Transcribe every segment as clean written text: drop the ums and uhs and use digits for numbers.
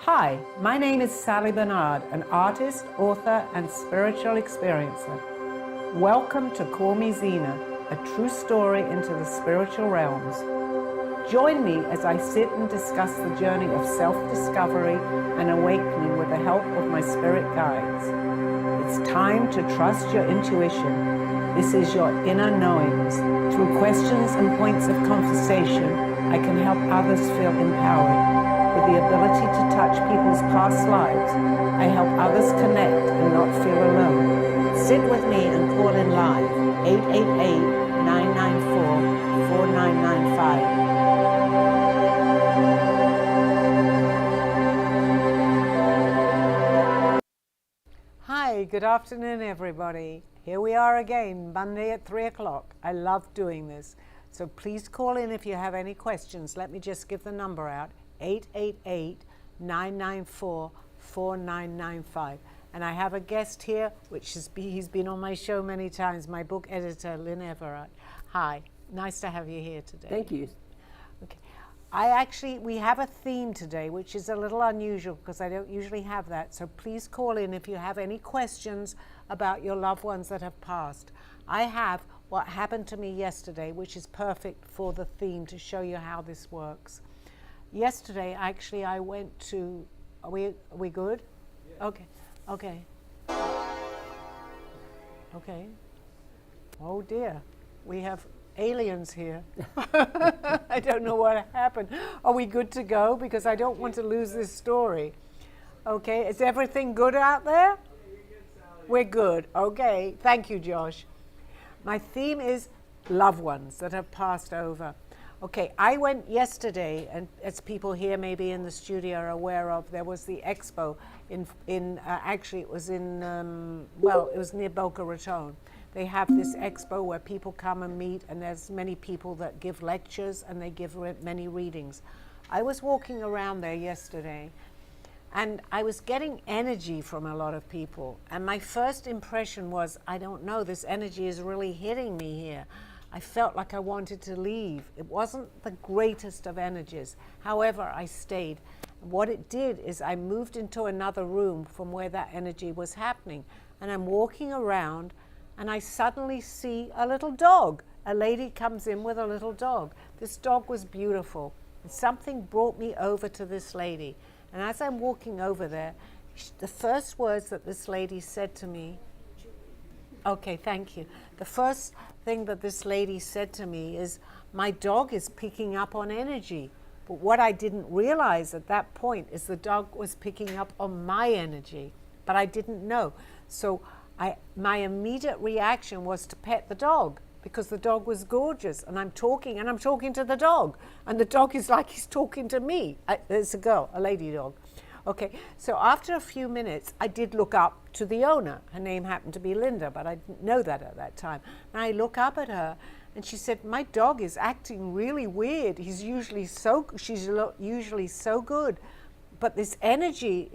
Hi, my name is Sally Barnard, an artist, author, and spiritual experiencer. Welcome to Call Me Zena, a true story into the spiritual realms. Join me as I sit and discuss the journey of self-discovery and awakening with the help of my spirit guides. It's time to trust your intuition. This is your inner knowings. Through questions and points of conversation, I can help others feel empowered. With the ability to touch people's past lives, I help others connect and not feel alone. Sit with me and call in live, 888-994-4995. Hi, good afternoon everybody. Here we are again, Monday at 3 o'clock. I love doing this. So please call in if you have any questions. Let me just give the number out. 888-994-4995. And I have a guest here, he's been on my show many times, my book editor, Lynn Everard. Hi, nice to have you here today. Thank you. Okay, we have a theme today, which is a little unusual because I don't usually have that. So please call in if you have any questions about your loved ones that have passed. I have what happened to me yesterday, which is perfect for the theme to show you how this works. Yesterday, actually, I went to, are we good? Yeah. Okay. Oh dear, we have aliens here. I don't know what happened. Are we good to go? Because I don't want to lose this story. Okay, is everything good out there? We're good, okay. Thank you, Josh. My theme is loved ones that have passed over. Okay, I went yesterday, and as people here maybe in the studio are aware of, there was the expo actually it was in, it was near Boca Raton. They have this expo where people come and meet, and there's many people that give lectures and they give many readings. I was walking around there yesterday, and I was getting energy from a lot of people. And my first impression was, I don't know, this energy is really hitting me here. I felt like I wanted to leave. It wasn't the greatest of energies. However, I stayed. What it did is I moved into another room from where that energy was happening. And I'm walking around and I suddenly see a little dog. A lady comes in with a little dog. This dog was beautiful. And something brought me over to this lady. And as I'm walking over there, the first words that this lady said to me, okay, thank you. The first thing that this lady said to me is, my dog is picking up on energy. But what I didn't realize at that point is the dog was picking up on my energy, but I didn't know. So my immediate reaction was to pet the dog because the dog was gorgeous, and I'm talking to the dog, and the dog is like he's talking to me. There's a girl, a lady dog. Okay, so after a few minutes, I did look up to the owner. Her name happened to be Linda, but I didn't know that at that time. And I look up at her, and she said, my dog is acting really weird. She's usually so good, but this energy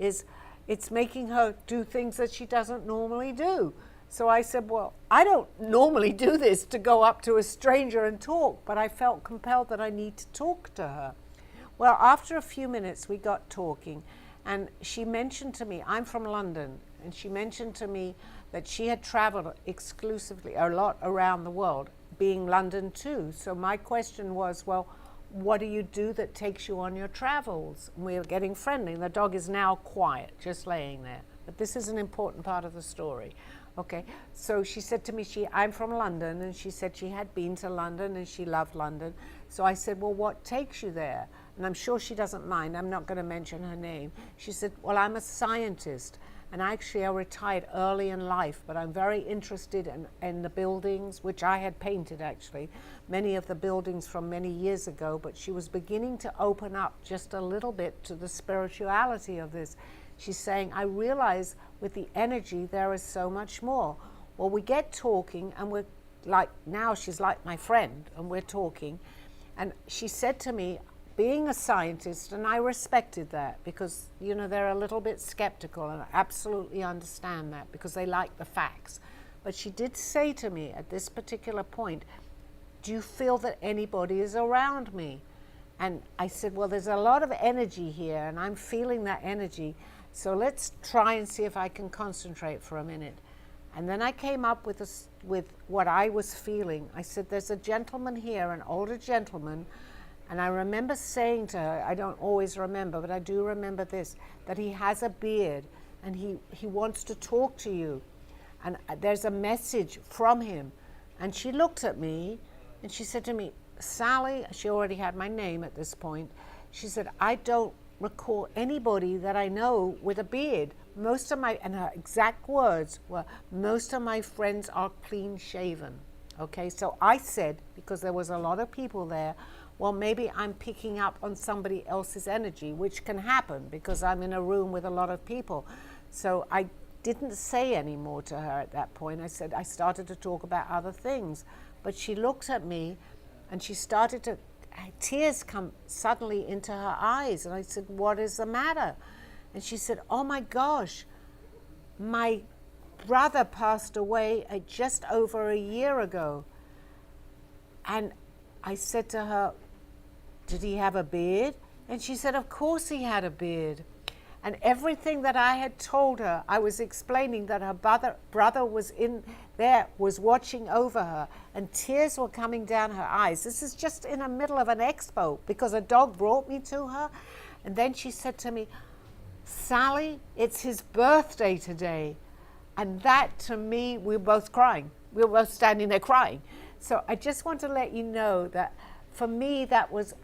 it's making her do things that she doesn't normally do. So I said, well, I don't normally do this to go up to a stranger and talk, but I felt compelled that I need to talk to her. Well, after a few minutes, we got talking. And she mentioned to me, I'm from London, and she mentioned to me that she had traveled exclusively a lot around the world, being London too. So my question was, well, what do you do that takes you on your travels? And we were getting friendly, and the dog is now quiet, just laying there. But this is an important part of the story. Okay, so she said to me, I'm from London, and she said she had been to London and she loved London. So I said, well, what takes you there? And I'm sure she doesn't mind. I'm not going to mention her name. She said, well, I'm a scientist, and actually I retired early in life, but I'm very interested in the buildings, which I had painted actually, many of the buildings from many years ago, but she was beginning to open up just a little bit to the spirituality of this. She's saying, I realize with the energy there is so much more. Well, we get talking, and we're like, now she's like my friend, and we're talking, and she said to me, being a scientist, and I respected that because, you know, they're a little bit skeptical, and I absolutely understand that because they like the facts. But she did say to me at this particular point, do you feel that anybody is around me? And I said, well, there's a lot of energy here, and I'm feeling that energy. So let's try and see if I can concentrate for a minute. And then I came up with what I was feeling. I said, there's a gentleman here, an older gentleman. And I remember saying to her, I don't always remember, but I do remember this, that he has a beard and he wants to talk to you. And there's a message from him. And she looked at me and she said to me, Sally, she already had my name at this point. She said, I don't recall anybody that I know with a beard. Most of my, and her exact words were, most of my friends are clean shaven. Okay, so I said, because there was a lot of people there, well, maybe I'm picking up on somebody else's energy, which can happen because I'm in a room with a lot of people. So I didn't say any more to her at that point. I said, I started to talk about other things. But she looked at me and she started to, tears come suddenly into her eyes. And I said, what is the matter? And she said, oh my gosh, my brother passed away just over a year ago. And I said to her, did he have a beard? And she said, of course he had a beard. And everything that I had told her, I was explaining that her brother was in there, was watching over her, and tears were coming down her eyes. This is just in the middle of an expo because a dog brought me to her. And then she said to me, Sally, it's his birthday today. And that, to me, we were both crying. We were both standing there crying. So I just want to let you know that for me, that was,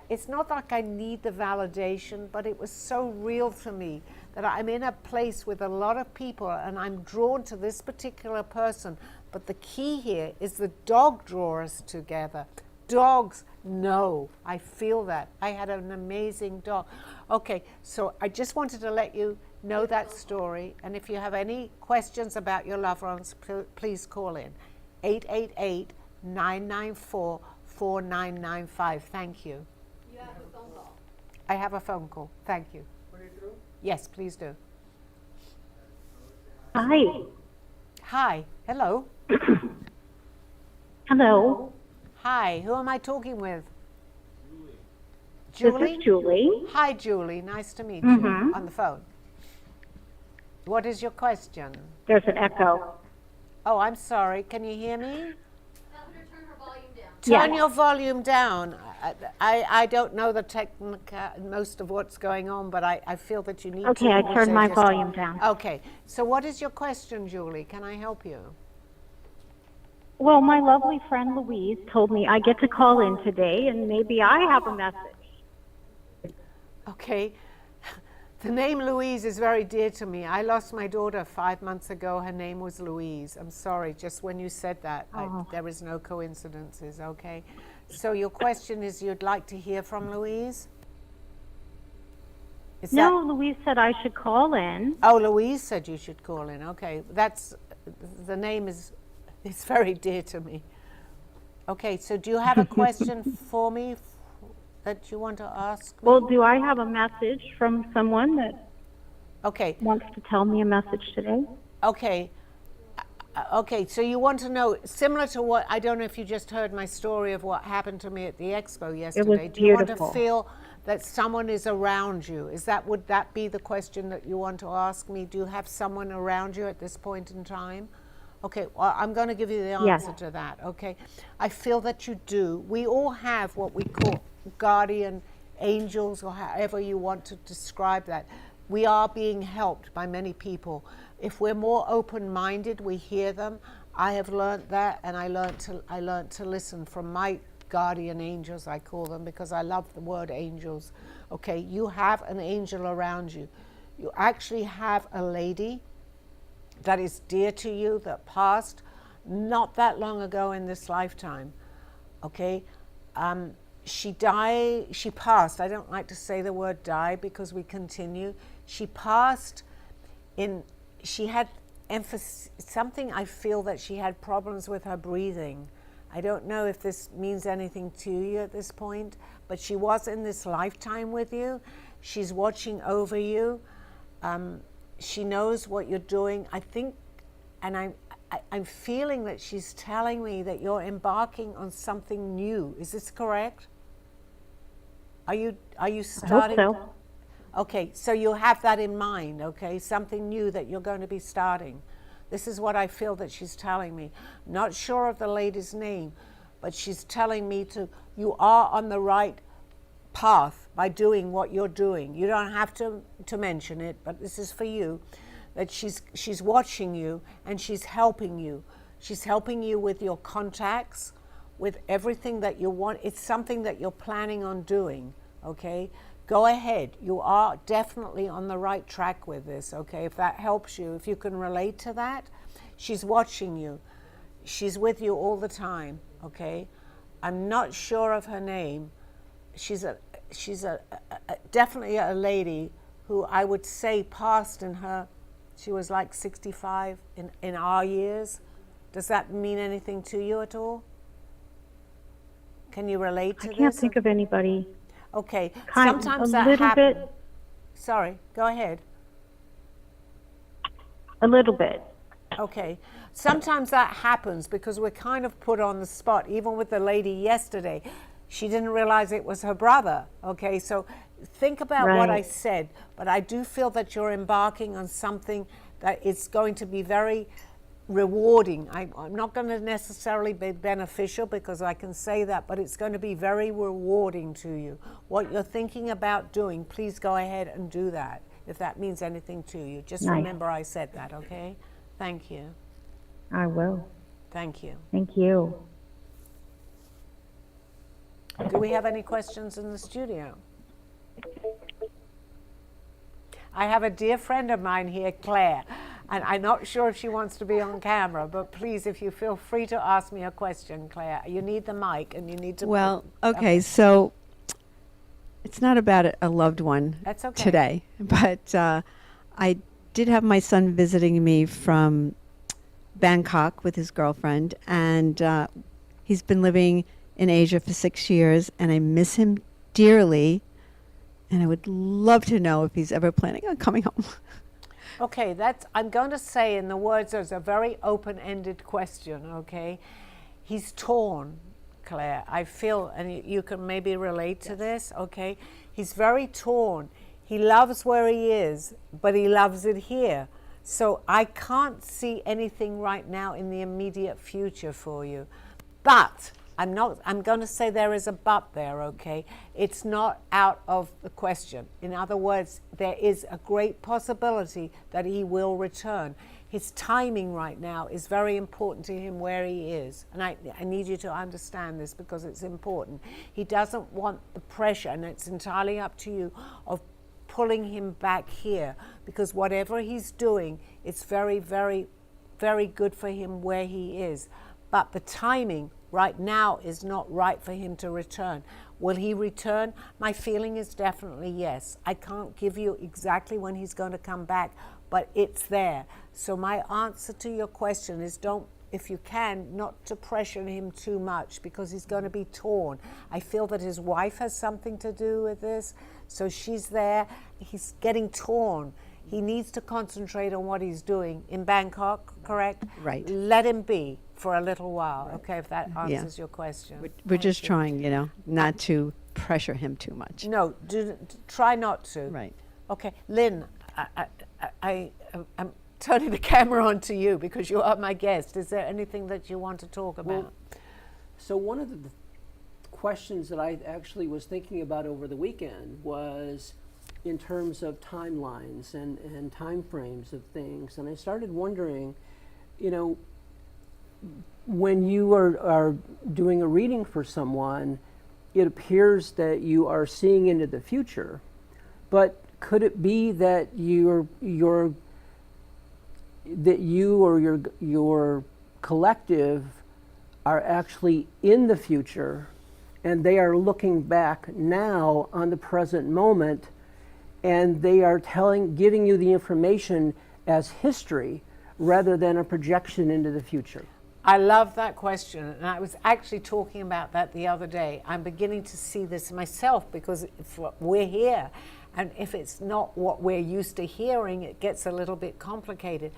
it's not like I need the validation, but it was so real to me that I'm in a place with a lot of people and I'm drawn to this particular person. But the key here is the dog draw us together. Dogs know. I feel that. I had an amazing dog. Okay, so I just wanted to let you know that story. And if you have any questions about your loved ones, please call in. 888-994-4995. Thank you. You have a phone call. I have a phone call. Thank you. Yes, please do. Hi. Hi. Hello. Hello. Hi. Who am I talking with? This Julie? is Julie. Hi, Julie. Nice to meet you on the phone. What is your question? There's an echo. Oh, I'm sorry. Can you hear me? Tell her to turn her volume down. Turn Yes. your volume down. I don't know the most of what's going on, but I feel that you need to. Okay, I so turned my just- volume down. Okay. So what is your question, Julie? Can I help you? Well, my lovely friend Louise told me I get to call in today and maybe I have a message. Okay. The name Louise is very dear to me. I lost my daughter 5 months ago. Her name was Louise. I'm sorry, just when you said that, there is no coincidences, okay? So your question is you'd like to hear from Louise? Is No, Louise said I should call in. Oh, Louise said you should call in. Okay, the name is very dear to me. Okay, so do you have a question for me that you want to ask? Well, do I have a message from someone that Okay, wants to tell me a message today? okay. Okay, so you want to know, similar to what, I don't know if you just heard my story of what happened to me at the expo yesterday. Do you want to beautiful. feel that someone is around you? Would that be the question that you want to ask me? Do you have someone around you at this point in time? Okay, well, I'm going to give you the answer to that, okay? I feel that you do. We all have what we call guardian angels, or however you want to describe that. We are being helped by many people. If we're more open-minded, we hear them. I have learned that, and I learned to listen from my guardian angels, I call them, because I love the word angels. Okay, you have an angel around you. You actually have a lady that is dear to you that passed not that long ago in this lifetime. Okay, she passed. I don't like to say the word die because we continue. She passed she had something, I feel that she had problems with her breathing. I don't know if this means anything to you at this point, but she was in this lifetime with you. She's watching over you. She knows what you're doing. I think, and I'm feeling that she's telling me that you're embarking on something new. Is this correct? Are you I hope starting? so. Okay, so you have that in mind, okay? Something new that you're going to be starting. This is what I feel that she's telling me. Not sure of the lady's name, but she's telling me you are on the right path by doing what you're doing. You don't have to mention it, but this is for you, that she's watching you and she's helping you. She's helping you with your contacts, with everything that you want. It's something that you're planning on doing, okay? Go ahead. You are definitely on the right track with this, okay? If that helps you, if you can relate to that, she's watching you. She's with you all the time, okay? I'm not sure of her name. She's definitely a lady who I would say passed in her, she was like 65 in our years. Does that mean anything to you at all? Can you relate to this? I can't think of anybody. Okay, Kind sometimes a that little happens. bit. Sorry, go ahead. A little bit. Okay, sometimes that happens because we're kind of put on the spot. Even with the lady yesterday, she didn't realize it was her brother. Okay, so think about what I Right. said, but I do feel that you're embarking on something that is going to be very rewarding. I'm not going to necessarily be beneficial because I can say that, but it's going to be very rewarding to you. What you're thinking about doing, please go ahead and do that if that means anything to you. Just Nice. remember I said that, okay? Thank you. I will. Thank you. Thank you. Do we have any questions in the studio? I have a dear friend of mine here, Claire, and I'm not sure if she wants to be on camera, but please, if you feel free to ask me a question, Claire. You need the mic and you need to... Well, okay, so it's not about a loved one That's okay. today, but I did have my son visiting me from Bangkok with his girlfriend, and he's been living in Asia for 6 years, and I miss him dearly, and I would love to know if he's ever planning on coming home. Okay, I'm going to say in the words, there's a very open-ended question, okay? He's torn, Claire. I feel, and you can maybe relate to this, okay? He's very torn. He loves where he is, but he loves it here. So I can't see anything right now in the immediate future for you. But I'm going to say there is a but there, okay? It's not out of the question. In other words, there is a great possibility that he will return. His timing right now is very important to him where he is. And I need you to understand this because it's important. He doesn't want the pressure, and it's entirely up to you, of pulling him back here, because whatever he's doing, it's very, very, very good for him where he is. But the timing right now is not right for him to return. Will he return? My feeling is definitely yes. I can't give you exactly when he's going to come back, but it's there. So my answer to your question is don't, if you can, not to pressure him too much because he's going to be torn. I feel that his wife has something to do with this. So she's there. He's getting torn. He needs to concentrate on what he's doing in Bangkok, correct? Right. Let him be for a little while, okay, if that answers your question. We're just trying, not to pressure him too much. No, try not to. Right. Okay, Lynn, I'm turning the camera on to you because you are my guest. Is there anything that you want to talk about? Well, so one of the questions that I actually was thinking about over the weekend was in terms of timelines and time frames of things. And I started wondering, when you are doing a reading for someone, it appears that you are seeing into the future. But could it be that you or your collective are actually in the future and they are looking back now on the present moment and they are giving you the information as history rather than a projection into the future? I love that question, and I was actually talking about that the other day. I'm beginning to see this myself because if we're here, and if it's not what we're used to hearing, it gets a little bit complicated.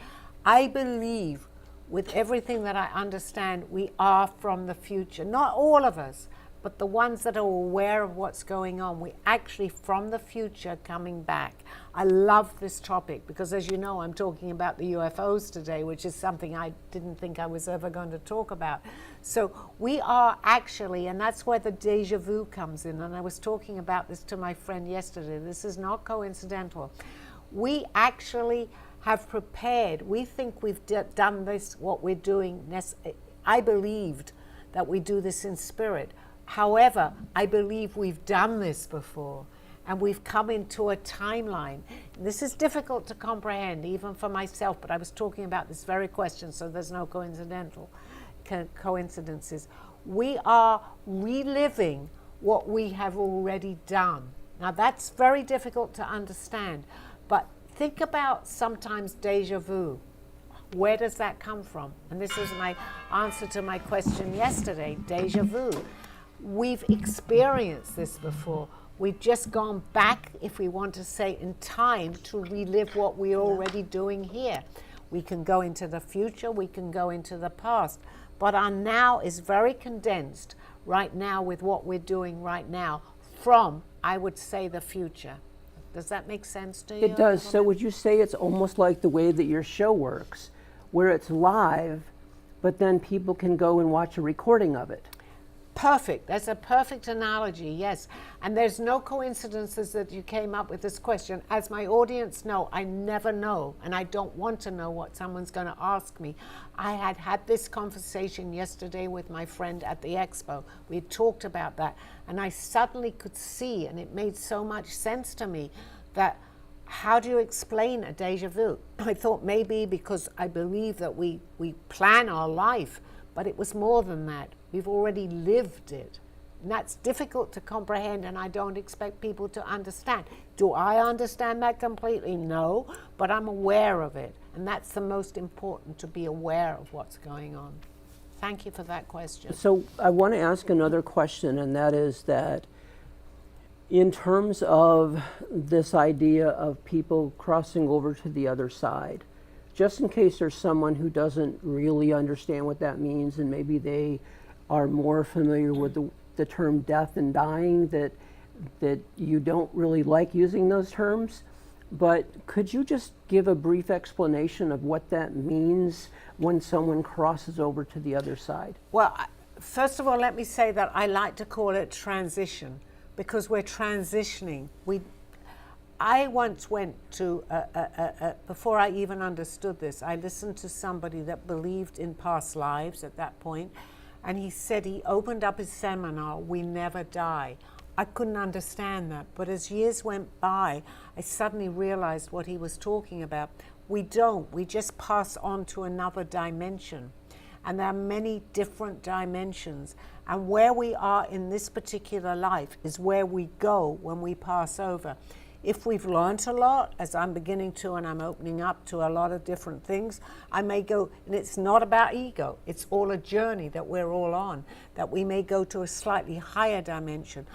I believe, with everything that I understand, we are from the future. Not all of us, but the ones that are aware of what's going on. We actually, from the future, coming back. I love this topic because, as you know, I'm talking about the UFOs today, which is something I didn't think I was ever going to talk about. So we are actually, and that's where the deja vu comes in, and I was talking about this to my friend yesterday. This is not coincidental. We actually have prepared. We think we've done this, what we're doing. I believed that we do this in spirit. However, I believe we've done this before, and we've come into a timeline. This is difficult to comprehend, even for myself, but I was talking about this very question, so there's no coincidences. We are reliving what we have already done. Now, that's very difficult to understand, but think about sometimes deja vu. Where does that come from? And this is my answer to my question yesterday, deja vu. We've experienced this before. We've just gone back, if we want to say, in time to relive what we're already doing here. We can go into the future, we can go into the past, but our now is very condensed right now with what we're doing right now from, I would say, the future. Does that make sense to you? It does. So would you say it's almost like the way that your show works, where it's live, but then people can go and watch a recording of it? Perfect. That's a perfect analogy, yes. And there's no coincidences that you came up with this question. As my audience know, I never know, and I don't want to know what someone's going to ask me. I had this conversation yesterday with my friend at the expo. We had talked about that, and I suddenly could see, and it made so much sense to me, that how do you explain a deja vu? I thought maybe because I believe that we plan our life, but it was more than that. We've already lived it. And that's difficult to comprehend, and I don't expect people to understand. Do I understand that completely? No, but I'm aware of it. And that's the most important, to be aware of what's going on. Thank you for that question. So I want to ask another question, and that is that in terms of this idea of people crossing over to the other side, just in case there's someone who doesn't really understand what that means, and maybe they are more familiar with the term death and dying, that you don't really like using those terms, but could you just give a brief explanation of what that means when someone crosses over to the other side? Well, first of all, let me say that I like to call it transition, because we're transitioning. I once went to, before I even understood this, I listened to somebody that believed in past lives at that point, and he said he opened up his seminar, "We never die." I couldn't understand that, but as years went by, I suddenly realized what he was talking about. We don't, we just pass on to another dimension. And there are many different dimensions. And where we are in this particular life is where we go when we pass over. If we've learned a lot, as I'm beginning to, and I'm opening up to a lot of different things, I may go, and it's not about ego, it's all a journey that we're all on, that we may go to a slightly higher dimension.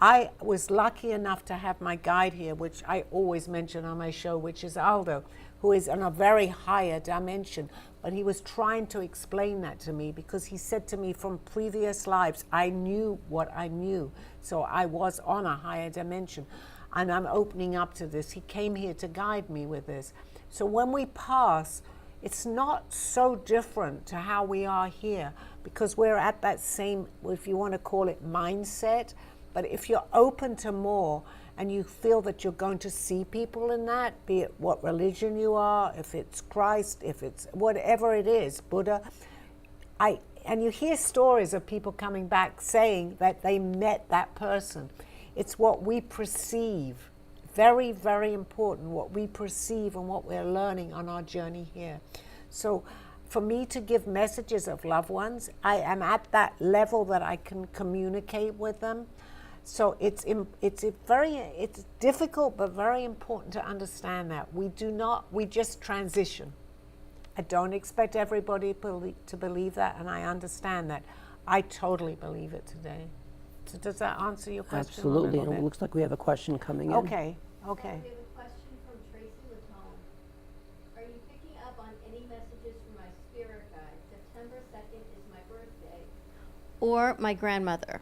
I was lucky enough to have my guide here, which I always mention on my show, which is Aldo, who is in a very higher dimension. But he was trying to explain that to me, because he said to me, from previous lives, I knew what I knew. So I was on a higher dimension. And I'm opening up to this. He came here to guide me with this. So when we pass, it's not so different to how we are here, because we're at that same, if you want to call it, mindset. But if you're open to more, and you feel that you're going to see people in that, be it what religion you are, if it's Christ, if it's whatever it is, Buddha, and you hear stories of people coming back saying that they met that person. It's what we perceive. Very, very important, what we perceive and what we're learning on our journey here. So for me to give messages of loved ones, I am at that level that I can communicate with them. So it's difficult, but very important to understand that. We just transition. I don't expect everybody to believe that, and I understand that. I totally believe it today. So does that answer your question? Absolutely, and it looks like we have a question coming in. Okay. We have a question from Tracy Latone. Are you picking up on any messages from my spirit guide? September 2nd is my birthday. Or my grandmother.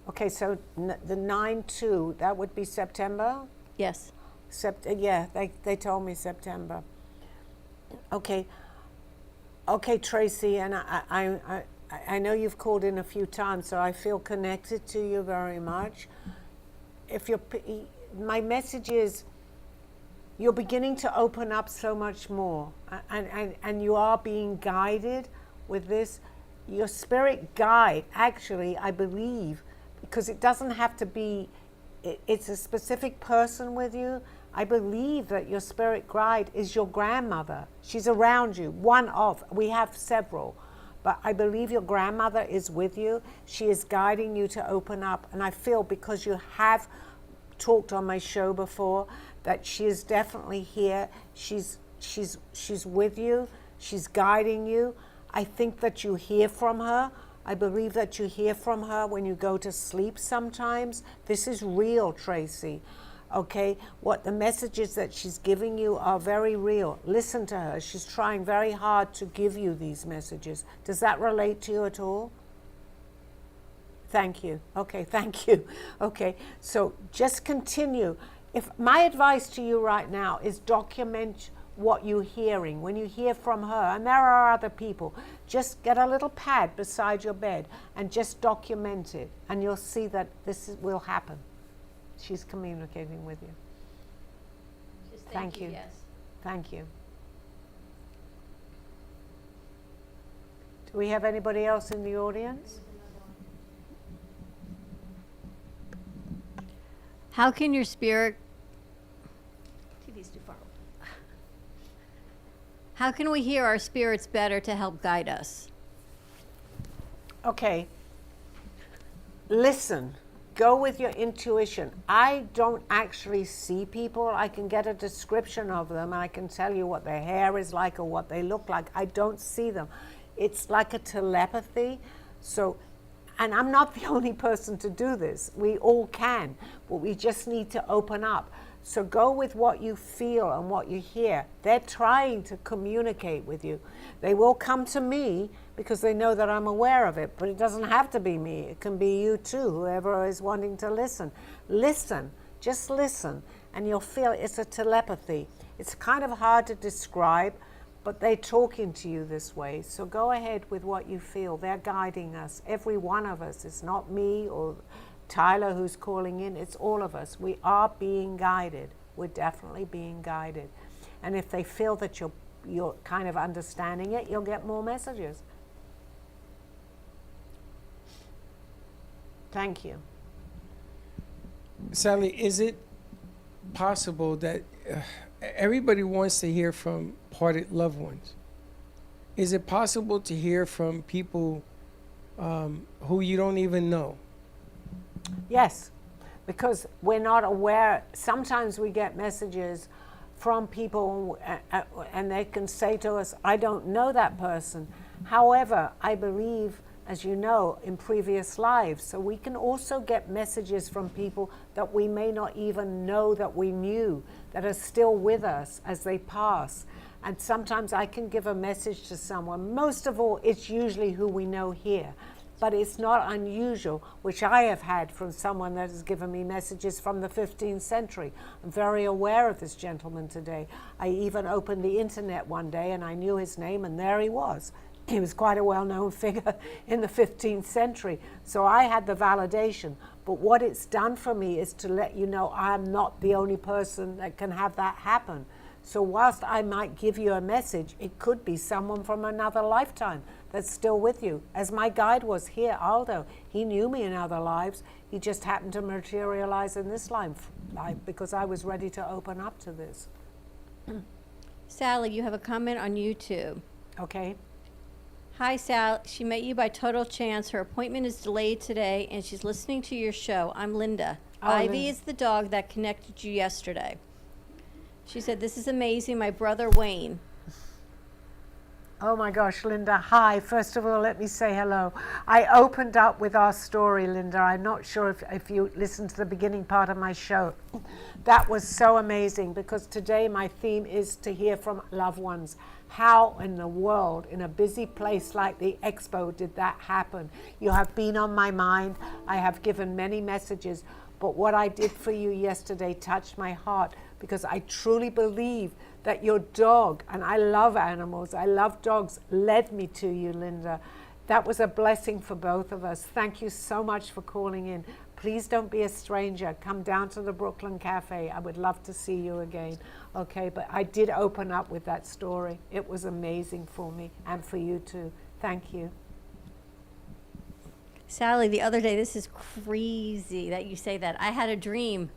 Okay, so the 9/2, that would be September? Yes. Yeah, they told me September. Okay. Okay, Tracy, and I know you've called in a few times, so I feel connected to you very much. My message is, you're beginning to open up so much more, and you are being guided with this. Your spirit guide, actually, I believe, because it doesn't have to be, it's a specific person with you. I believe that your spirit guide is your grandmother. She's around you, we have several, but I believe your grandmother is with you. She is guiding you to open up, and I feel, because you have talked on my show before, that she is definitely here. She's with you. She's guiding you. I think that you hear from her. I believe that you hear from her when you go to sleep sometimes. This is real, Tracy. Okay, what the messages that she's giving you are very real. Listen to her. She's trying very hard to give you these messages. Does that relate to you at all? Thank you. Okay, thank you. Okay, so just continue. If my advice to you right now is document what you're hearing. When you hear from her, and there are other people, just get a little pad beside your bed and just document it, and you'll see that will happen. She's communicating with you. Just Thank you. Yes. Thank you. Do we have anybody else in the audience? How can your spirit... TV's too far. How can we hear our spirits better to help guide us? Okay. Listen. Go with your intuition. I don't actually see people. I can get a description of them, and I can tell you what their hair is like or what they look like. I don't see them. It's like a telepathy. So, and I'm not the only person to do this. We all can, but we just need to open up. So go with what you feel and what you hear. They're trying to communicate with you. They will come to me because they know that I'm aware of it, but it doesn't have to be me. It can be you too, whoever is wanting to listen. Listen, just listen, and you'll feel it's a telepathy. It's kind of hard to describe, but they're talking to you this way. So go ahead with what you feel. They're guiding us, every one of us. It's not me or Tyler who's calling in, it's all of us. We are being guided. We're definitely being guided. And if they feel that you're kind of understanding it, you'll get more messages. Thank you. Sally, is it possible that everybody wants to hear from parted loved ones? Is it possible to hear from people who you don't even know? Yes, because we're not aware. Sometimes we get messages from people and they can say to us, I don't know that person. However, I believe, as you know, in previous lives. So we can also get messages from people that we may not even know that we knew, that are still with us as they pass. And sometimes I can give a message to someone. Most of all, it's usually who we know here. But it's not unusual, which I have had from someone that has given me messages from the 15th century. I'm very aware of this gentleman today. I even opened the internet one day and I knew his name, and there he was. He was quite a well-known figure in the 15th century. So I had the validation. But what it's done for me is to let you know I'm not the only person that can have that happen. So whilst I might give you a message, it could be someone from another lifetime that's still with you. As my guide was here, Aldo, he knew me in other lives. He just happened to materialize in this life because I was ready to open up to this. Sally, you have a comment on YouTube. Okay. Hi, Sal. She met you by total chance. Her appointment is delayed today, and she's listening to your show. I'm Linda. Oh, Ivy Linda. is the dog that connected you yesterday. She said, this is amazing. My brother, Wayne. Oh my gosh, Linda, hi. First of all, let me say hello. I opened up with our story, Linda. I'm not sure if you listened to the beginning part of my show. That was so amazing because today my theme is to hear from loved ones. How in the world, in a busy place like the expo, did that happen? You have been on my mind. I have given many messages, but what I did for you yesterday touched my heart because I truly believe that your dog, and I love animals, I love dogs, led me to you, Linda. That was a blessing for both of us. Thank you so much for calling in. Please don't be a stranger. Come down to the Brooklyn Cafe. I would love to see you again. Okay, but I did open up with that story. It was amazing for me and for you too. Thank you. Sally, the other day, this is crazy that you say that. I had a dream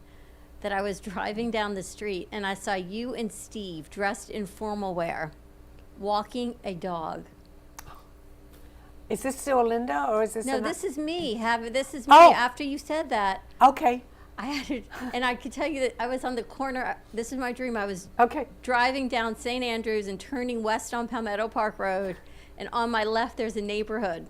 that I was driving down the street and I saw you and Steve dressed in formal wear walking a dog. Is this still Linda or is this? No, this is me. This is me. Oh. After you said that, Okay. I had it, and I could tell you that I was on the corner. This is my dream. I was Okay. driving down St. Andrews and turning west on Palmetto Park Road, and on my left there's a neighborhood,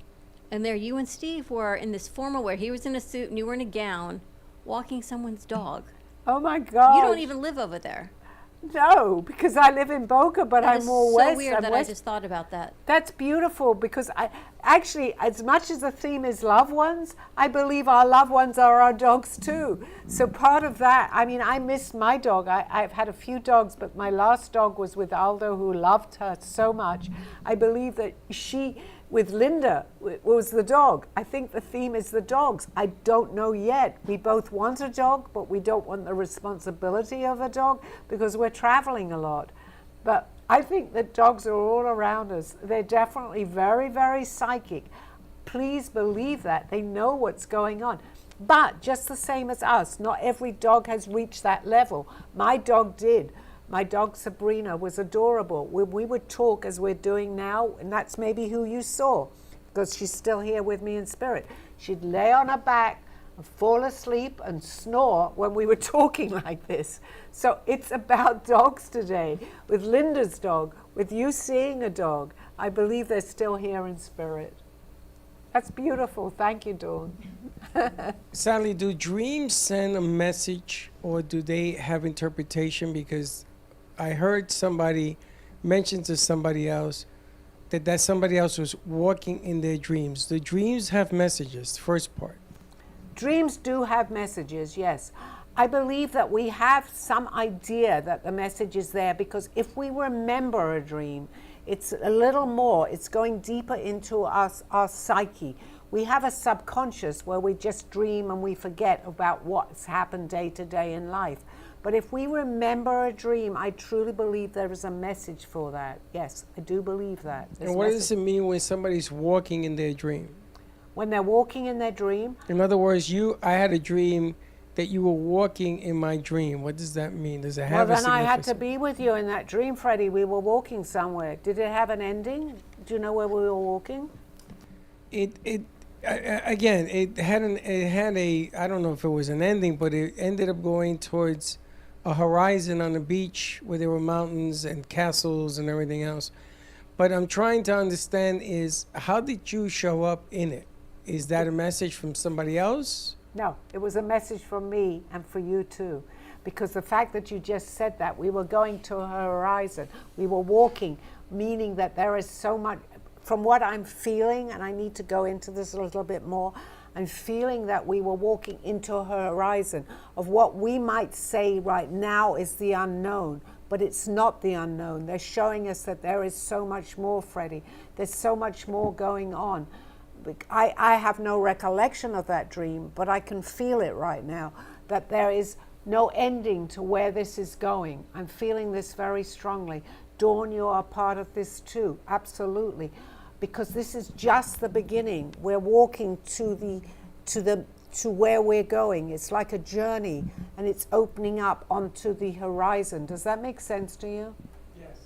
and there you and Steve were in this formal wear. He was in a suit and you were in a gown, walking someone's dog. Oh my God. You don't even live over there. No, because I live in Boca, but That I'm is more so west. weird I'm that west. I just thought about that. That's beautiful because I actually, as much as the theme is loved ones, I believe our loved ones are our dogs too. So part of that, I mean, I miss my dog. I've had a few dogs, but my last dog was with Aldo, who loved her so much. I believe that she, with Linda, was the dog. I think the theme is the dogs. I don't know yet. We both want a dog, but we don't want the responsibility of a dog because we're traveling a lot. But I think that dogs are all around us. They're definitely very, very psychic. Please believe that. They know what's going on. But just the same as us, not every dog has reached that level. My dog did. My dog Sabrina was adorable. We would talk as we're doing now, and that's maybe who you saw, because she's still here with me in spirit. She'd lay on her back and fall asleep and snore when we were talking like this. So it's about dogs today, with Linda's dog, with you seeing a dog. I believe they're still here in spirit. That's beautiful. Thank you, Dawn. Sally, do dreams send a message or do they have interpretation? Because I heard somebody mention to somebody else that somebody else was walking in their dreams. The dreams have messages, first part. Dreams do have messages, yes. I believe that we have some idea that the message is there because if we remember a dream, it's a little more, it's going deeper into our psyche. We have a subconscious where we just dream and we forget about what's happened day to day in life. But if we remember a dream, I truly believe there is a message for that. Yes, I do believe that. And what does it mean when somebody's walking in their dream? When they're walking in their dream? In other words, I had a dream that you were walking in my dream. What does that mean? Does it have Well, a then I had to significance? be with you in that dream, Freddie. We were walking somewhere. Did it have an ending? Do you know where we were walking? Again, it had a, I don't know if it was an ending, but it ended up going towards a horizon on the beach where there were mountains and castles and everything else. But I'm trying to understand is, how did you show up in it? Is that a message from somebody else? No, it was a message from me and for you too. Because the fact that you just said that, we were going to a horizon. We were walking, meaning that there is so much, from what I'm feeling, and I need to go into this a little bit more, I'm feeling that we were walking into a horizon of what we might say right now is the unknown, but it's not the unknown. They're showing us that there is so much more, Freddie. There's so much more going on. I have no recollection of that dream, but I can feel it right now, that there is no ending to where this is going. I'm feeling this very strongly. Dawn, you are part of this too, absolutely. Because this is just the beginning. We're walking to where we're going. It's like a journey, and it's opening up onto the horizon. Does that make sense to you? Yes.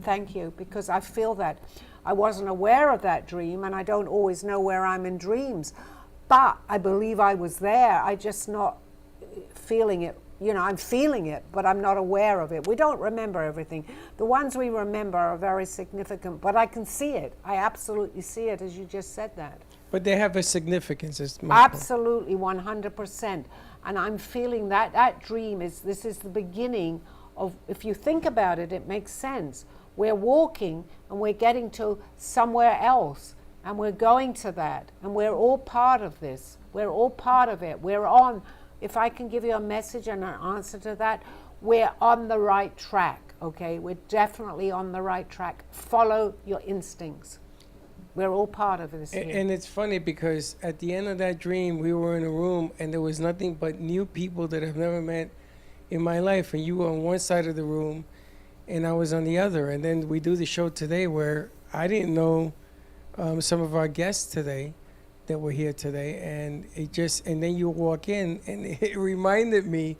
Thank you, because I feel that. I wasn't aware of that dream, and I don't always know where I'm in dreams, but I believe I was there. I just not feeling it you know, I'm feeling it, but I'm not aware of it. We don't remember everything. The ones we remember are very significant, but I can see it. I absolutely see it, as you just said that. But they have a significance. Is my point. Absolutely, 100%. And I'm feeling that that dream is, this is the beginning of, if you think about it, it makes sense. We're walking and we're getting to somewhere else, and we're going to that, and we're all part of this. We're all part of it. We're on, if I can give you a message and an answer to that, we're on the right track, okay? We're definitely on the right track. Follow your instincts. We're all part of this here. And it's funny because at the end of that dream, we were in a room and there was nothing but new people that I've never met in my life. And you were on one side of the room and I was on the other. And then we do the show today where I didn't know some of our guests today that were here today. And it just, and then you walk in and it reminded me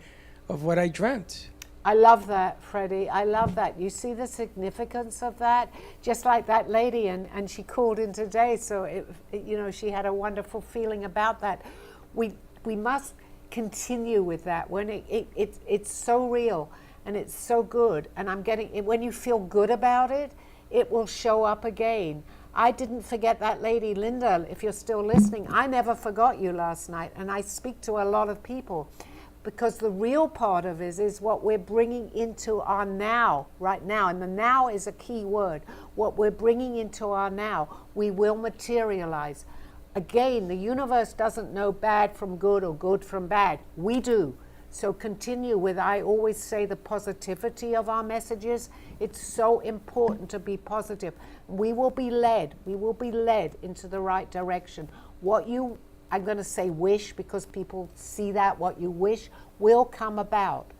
of what I dreamt. I love that, Freddie. I love that. You see the significance of that? Just like that lady, and she called in today, so you know, she had a wonderful feeling about that. We must continue with that. When it's so real and it's so good, and I'm getting it, when you feel good about it, it will show up again. I didn't forget that lady, Linda, if you're still listening. I never forgot you last night, and I speak to a lot of people. Because the real part of it is what we're bringing into our now, right now. And the now is a key word. What we're bringing into our now, we will materialize. Again, the universe doesn't know bad from good or good from bad. We do. So continue with, I always say, the positivity of our messages. It's so important to be positive. We will be led into the right direction. What you, I'm going to say wish, because people see that, what you wish will come about.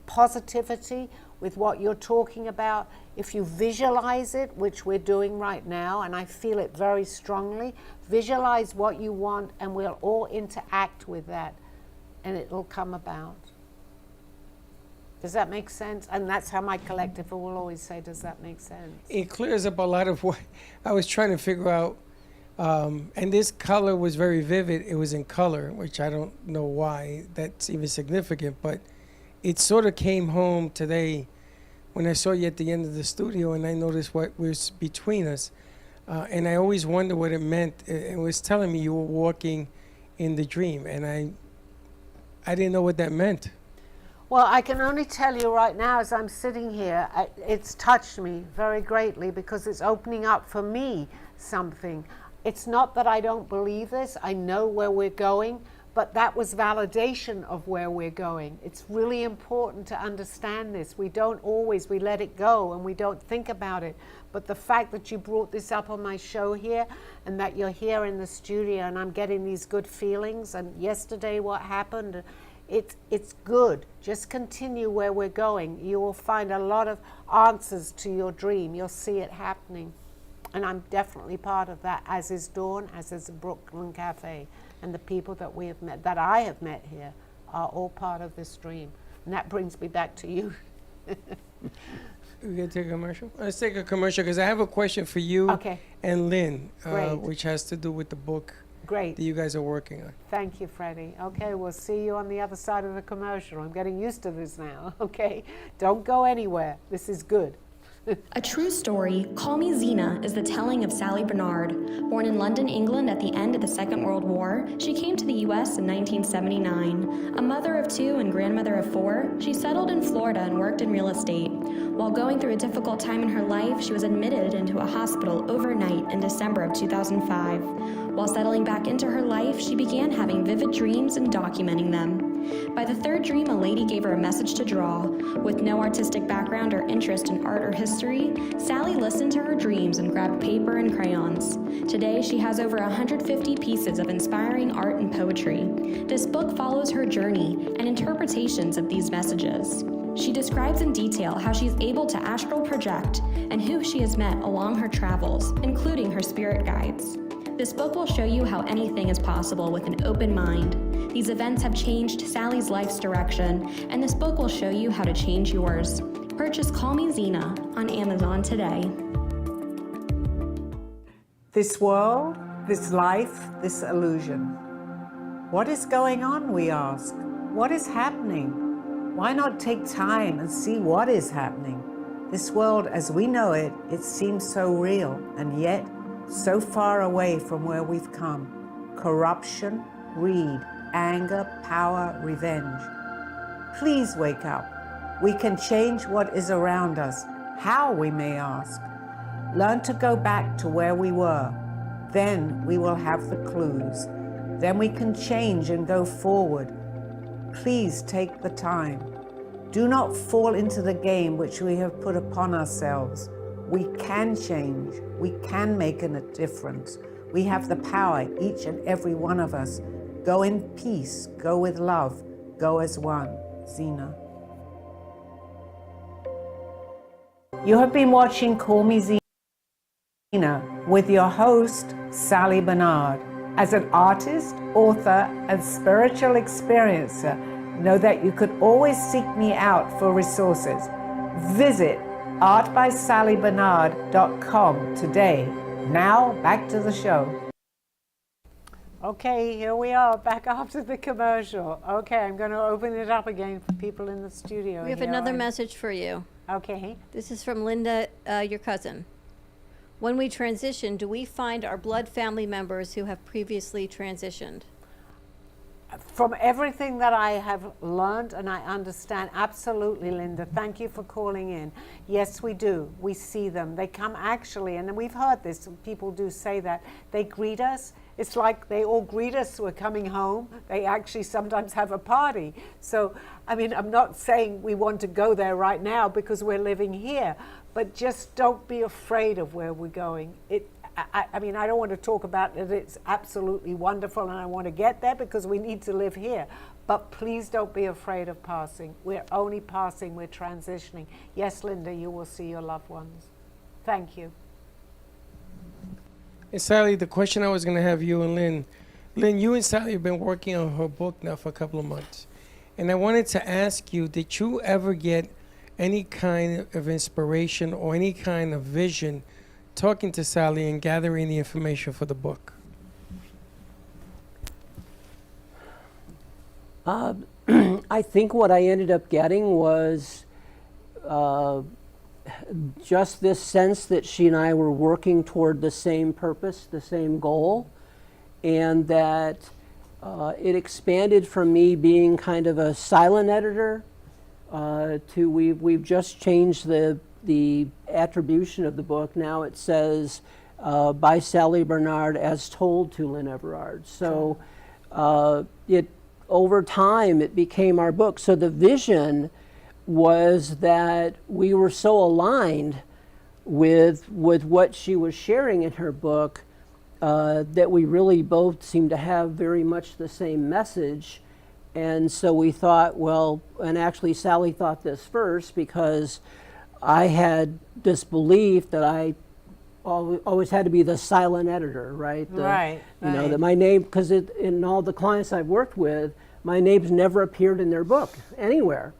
Positivity with what you're talking about. If you visualize it, which we're doing right now, and I feel it very strongly, visualize what you want and we'll all interact with that and it will come about. Does that make sense? And that's how my collective will always say, does that make sense? It clears up a lot of what I was trying to figure out. And this color was very vivid. It was in color, which I don't know why that's even significant, but it sort of came home today when I saw you at the end of the studio and I noticed what was between us. And I always wonder what it meant. It was telling me you were walking in the dream, and I didn't know what that meant. Well, I can only tell you right now as I'm sitting here, it's touched me very greatly because it's opening up for me something. It's not that I don't believe this, I know where we're going, but that was validation of where we're going. It's really important to understand this. We don't always, we let it go and we don't think about it. But the fact that you brought this up on my show here and that you're here in the studio and I'm getting these good feelings, and yesterday what happened, it's good. Just continue where we're going. You will find a lot of answers to your dream. You'll see it happening. And I'm definitely part of that, as is Dawn, as is the Brooklyn Cafe. And the people that we have met, that I have met here, are all part of this dream. And that brings me back to you. We gonna take a commercial? Let's take a commercial because I have a question for you and Lynn, which has to do with the book that you guys are working on. Thank you, Freddie. Okay, we'll see you on the other side of the commercial. I'm getting used to this now, okay? Don't go anywhere. This is good. A true story, Call Me Zena is the telling of Sally Barnard. Born in London, England at the end of the Second World War, she came to the U.S. in 1979. A mother of two and grandmother of four, she settled in Florida and worked in real estate. While going through a difficult time in her life, she was admitted into a hospital overnight in December of 2005. While settling back into her life, she began having vivid dreams and documenting them. By the third dream, a lady gave her a message to draw. With no artistic background or interest in art or history, Sally listened to her dreams and grabbed paper and crayons. Today, she has over 150 pieces of inspiring art and poetry. This book follows her journey and interpretations of these messages. She describes in detail how she's able to astral project and who she has met along her travels, including her spirit guides. This book will show you how anything is possible with an open mind. These events have changed Sally's life's direction, and this book will show you how to change yours. Purchase Call Me Zena on Amazon today. This world, this life, this illusion. What is going on, we ask? What is happening? Why not take time and see what is happening? This world as we know it, it seems so real and yet so far away from where we've come. Corruption, greed, anger, power, revenge. Please wake up. We can change what is around us. How, we may ask. Learn to go back to where we were. Then we will have the clues. Then we can change and go forward. Please take the time. Do not fall into the game which we have put upon ourselves. We can change. We can make a difference. We have the power, each and every one of us. Go in peace. Go with love. Go as one. Zena. You have been watching Call Me Zena with your host, Sally Barnard. As an artist, author, and spiritual experiencer, know that you could always seek me out for resources. Visit artbysallybarnard.com today. Now, back to the show. Okay, here we are, back after the commercial. Okay, I'm going to open it up again for people in the studio. We have another message for you. Okay. This is from Linda, your cousin. When we transition, do we find our blood family members who have previously transitioned? From everything that I have learned and I understand, absolutely, Linda. Thank you for calling in. Yes, we do. We see them. They come actually, and we've heard this, people do say that. They greet us. It's like they all greet us, we're coming home. They actually sometimes have a party. So, I mean, I'm not saying we want to go there right now because we're living here, but just don't be afraid of where we're going. I mean, I don't want to talk about it. It's absolutely wonderful and I want to get there because we need to live here. But please don't be afraid of passing. We're only passing, we're transitioning. Yes, Linda, you will see your loved ones. Thank you. And Sally, the question I was going to have you and Lynn, you and Sally have been working on her book now for a couple of months. And I wanted to ask you, did you ever get any kind of inspiration or any kind of vision talking to Sally and gathering the information for the book? I think what I ended up getting was just this sense that she and I were working toward the same purpose, the same goal, and that it expanded from me being kind of a silent editor to we've just changed the attribution of the book. Now it says by Sally Barnard as told to Lynn Everard. So over time it became our book. So the vision was that we were so aligned with what she was sharing in her book that we really both seemed to have very much the same message. And so we thought, well, and actually Sally thought this first because I had this belief that I always had to be the silent editor, right? Right. You know, that my name, because in all the clients I've worked with, my name's never appeared in their book anywhere.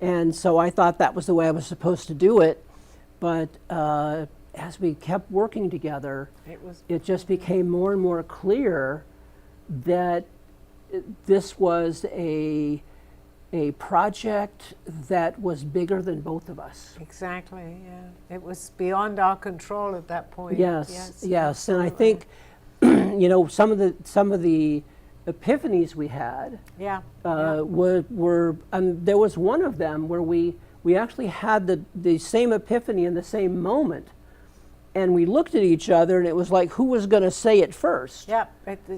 And so I thought that was the way I was supposed to do it. But as we kept working together, it just became more and more clear that this was a project that was bigger than both of us. Exactly, yeah. It was beyond our control at that point. Yes. And I think, you know, some of the epiphanies we had were there was one of them where we actually had the same epiphany in the same moment. And we looked at each other, and it was like, who was going to say it first? Yep.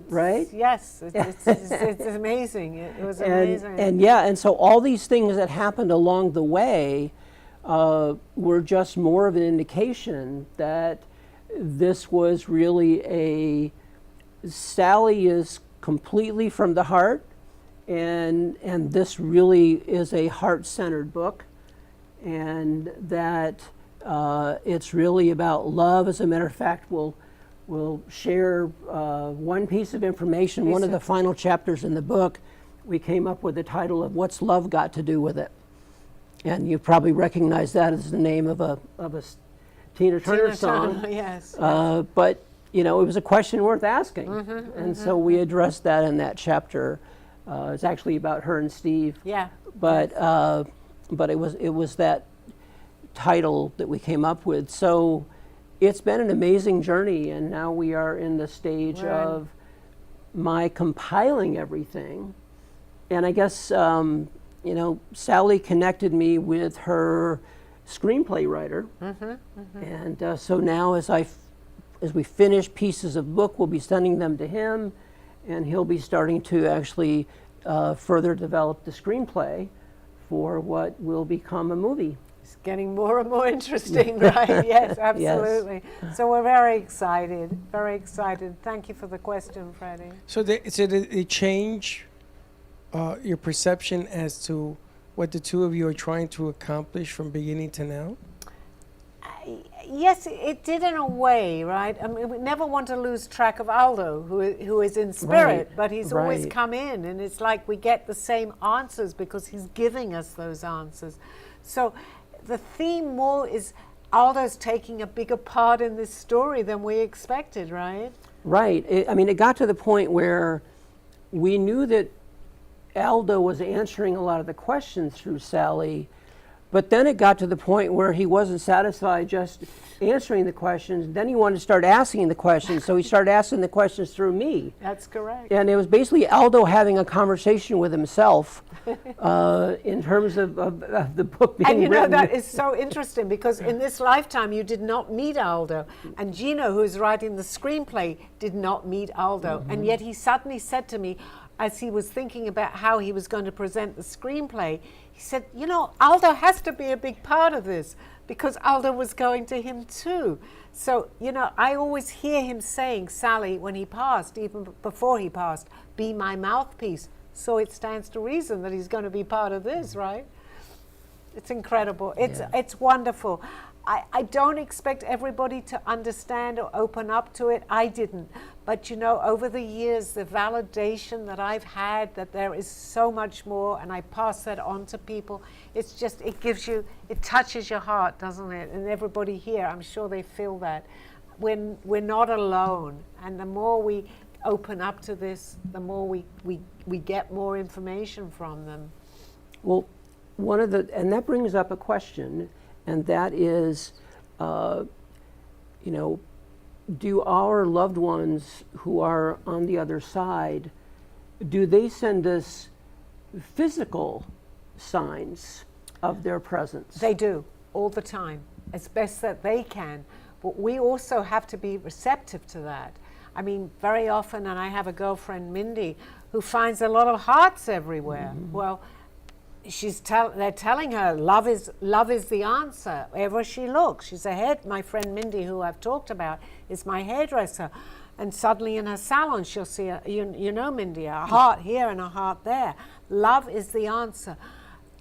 Right? Yes. It's amazing. It was amazing. And so all these things that happened along the way were just more of an indication that this was really Sally is completely from the heart, and this really is a heart-centered book, and that it's really about love. As a matter of fact, we'll share one piece of information. One of the final chapters in the book, we came up with the title of "What's Love Got to Do with It?" And you probably recognize that as the name of a Tina Turner song. Yes. But you know, it was a question worth asking, so we addressed that in that chapter. It's actually about her and Steve. Yeah. but it was that title that we came up with. So it's been an amazing journey, and now we are in the stage of my compiling everything. And I guess Sally connected me with her screenplay writer, and so now as we finish pieces of book, we'll be sending them to him, and he'll be starting to actually further develop the screenplay for what will become a movie. It's getting more and more interesting, right? Yes, absolutely. Yes. So we're very excited, very excited. Thank you for the question, Freddie. So did it change your perception as to what the two of you are trying to accomplish from beginning to now? Yes, it did in a way, right? I mean, we never want to lose track of Aldo, who is in spirit, but he's always come in, and it's like we get the same answers because he's giving us those answers. So the theme more is Aldo's taking a bigger part in this story than we expected, right? Right. It got to the point where we knew that Aldo was answering a lot of the questions through Sally, but then it got to the point where he wasn't satisfied just answering the questions. Then he wanted to start asking the questions, so he started asking the questions through me. That's correct. And it was basically Aldo having a conversation with himself in terms of the book being written. And that is so interesting because in this lifetime you did not meet Aldo. And Gino, who is writing the screenplay, did not meet Aldo. And yet he suddenly said to me, as he was thinking about how he was going to present the screenplay, he said, Aldo has to be a big part of this because Aldo was going to him too. So, I always hear him saying, Sally, when he passed, even before he passed, be my mouthpiece. So it stands to reason that he's going to be part of this, right? It's incredible. It's wonderful. I don't expect everybody to understand or open up to it. I didn't. But over the years, the validation that I've had that there is so much more, and I pass that on to people, it touches your heart, doesn't it? And everybody here, I'm sure they feel that. We're not alone. And the more we open up to this, the more we get more information from them. Well, and that brings up a question, and that is, do our loved ones who are on the other side, do they send us physical signs of their presence? They do, all the time, as best that they can. But we also have to be receptive to that. I mean, very often, and I have a girlfriend, Mindy, who finds a lot of hearts everywhere. Well, they're telling her love is the answer wherever she looks. She's my friend Mindy, who I've talked about, is my hairdresser, and suddenly in her salon she'll see Mindy, a heart here and a heart there. Love is the answer.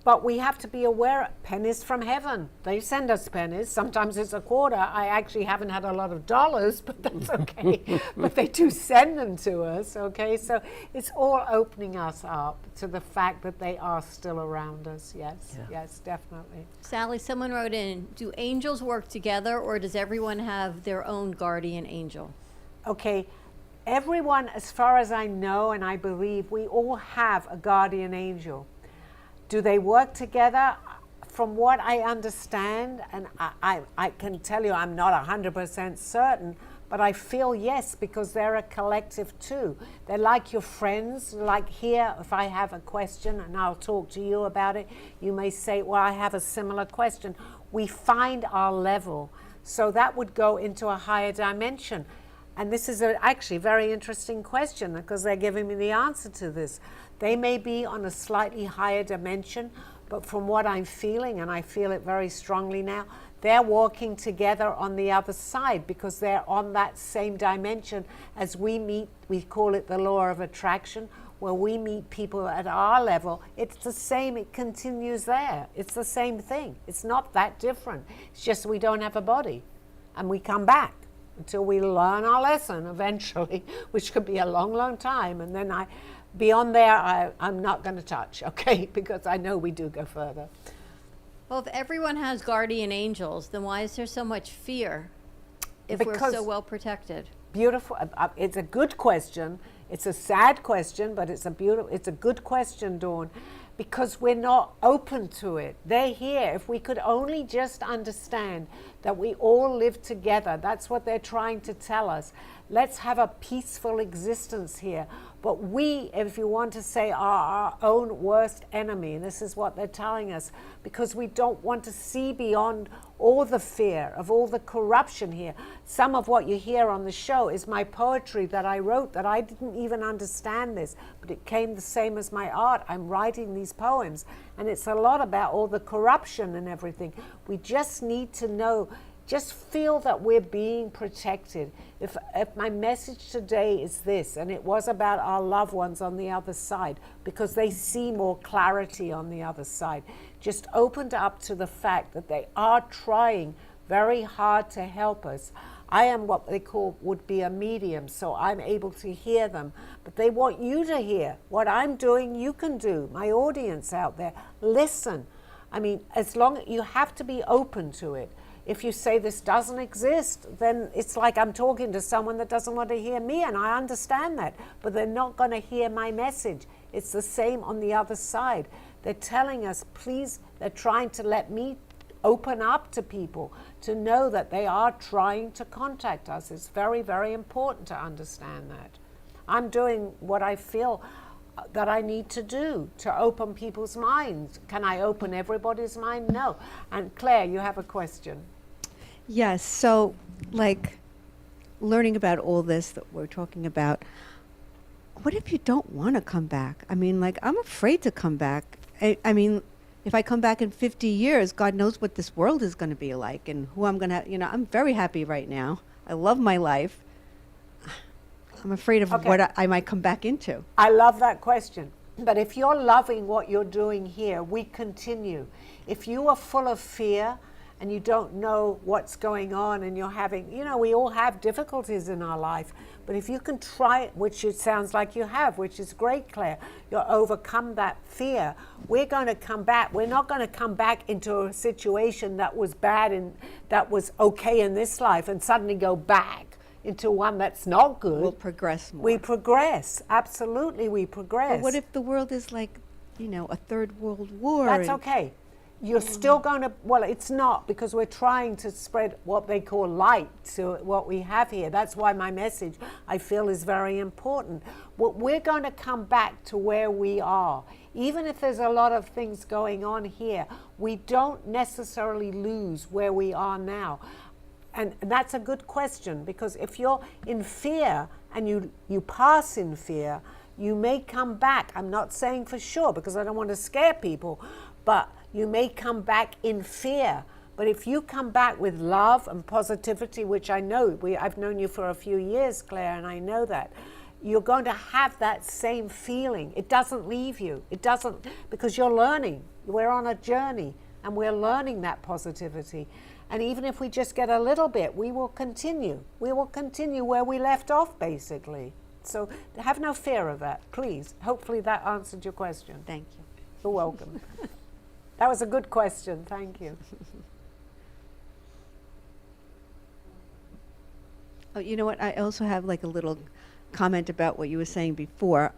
But we have to be aware, pennies from heaven. They send us pennies. Sometimes it's a quarter. I actually haven't had a lot of dollars, but that's okay. But they do send them to us, okay? So it's all opening us up to the fact that they are still around us, yes. Yes, definitely. Sally, someone wrote in, do angels work together or does everyone have their own guardian angel? Okay, everyone, as far as I know and I believe, we all have a guardian angel. Do they work together? From what I understand, and I can tell you I'm not 100% certain, but I feel yes, because they're a collective too. They're like your friends. Like here, if I have a question and I'll talk to you about it, you may say, well, I have a similar question. We find our level. So that would go into a higher dimension. And this is actually a very interesting question because they're giving me the answer to this. They may be on a slightly higher dimension, but from what I'm feeling, and I feel it very strongly now, they're walking together on the other side because they're on that same dimension as we meet. We call it the law of attraction, where we meet people at our level. It's the same, it continues there. It's the same thing. It's not that different. It's just we don't have a body and we come back until we learn our lesson eventually, which could be a long, long time. And then beyond there, I'm not going to touch, okay? Because I know we do go further. Well, if everyone has guardian angels, then why is there so much fear? if we're Because- so well protected? Beautiful. It's a good question. It's a sad question, but it's a good question, Dawn, because we're not open to it. They're here. If we could only just understand that we all live together, that's what they're trying to tell us. Let's have a peaceful existence here. But we, if you want to say, are our own worst enemy. This is what they're telling us, because we don't want to see beyond all the fear of all the corruption here. Some of what you hear on the show is my poetry that I wrote, that I didn't even understand this, but it came the same as my art. I'm writing these poems, and it's a lot about all the corruption and everything. We just need to know, just feel that we're being protected. If my message today is this, and it was about our loved ones on the other side, because they see more clarity on the other side, just opened up to the fact that they are trying very hard to help us. I am what they call, would be a medium, so I'm able to hear them. But they want you to hear. What I'm doing, you can do. My audience out there, listen. I mean, as long you have to be open to it. If you say this doesn't exist, then it's like I'm talking to someone that doesn't want to hear me, and I understand that, but they're not going to hear my message. It's the same on the other side. They're telling us, please, they're trying to let me open up to people to know that they are trying to contact us. It's very, very important to understand that. I'm doing what I feel that I need to do to open people's minds. Can I open everybody's mind? No. And Claire, you have a question. Yes, so like learning about all this that we're talking about, what if you don't want to come back? I mean, like, I'm afraid to come back. I mean, if I come back in 50 years, God knows what this world is going to be like and who I'm going to, I'm very happy right now. I love my life. I'm afraid of what I might come back into. I love that question. But if you're loving what you're doing here, we continue. If you are full of fear and you don't know what's going on and you're having, we all have difficulties in our life. But if you can try it, which it sounds like you have, which is great, Claire, you'll overcome that fear. We're going to come back. We're not going to come back into a situation that was bad and that was okay in this life and suddenly go back into one that's not good. We'll progress more. We progress. Absolutely, we progress. But what if the world is like, a third world war? That's okay. You're still going to, well, it's not, because we're trying to spread what they call light to what we have here. That's why my message, I feel, is very important. We're going to come back to where we are. Even if there's a lot of things going on here, we don't necessarily lose where we are now. And that's a good question, because if you're in fear and you pass in fear, you may come back. I'm not saying for sure, because I don't want to scare people, but you may come back in fear. But if you come back with love and positivity, which I know, I've known you for a few years, Claire, and I know that, you're going to have that same feeling. It doesn't leave you. It doesn't, because you're learning. We're on a journey, and we're learning that positivity. And even if we just get a little bit, we will continue. We will continue where we left off, basically. So have no fear of that, please. Hopefully that answered your question. Thank you. You're welcome. That was a good question. Thank you. Oh, you know what? I also have like a little comment about what you were saying before.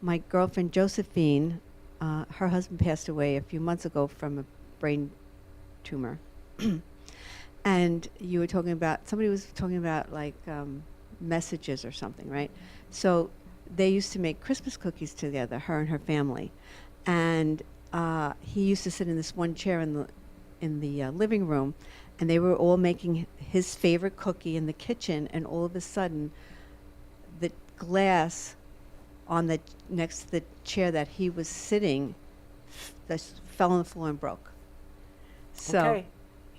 My girlfriend Josephine, her husband passed away a few months ago from a brain tumor. And you were talking about, somebody was talking about like messages or something, right? So they used to make Christmas cookies together, her and her family. And he used to sit in this one chair in the living room, and they were all making his favorite cookie in the kitchen, and all of a sudden the glass on the next to the chair that he was sitting fell on the floor and broke. So okay.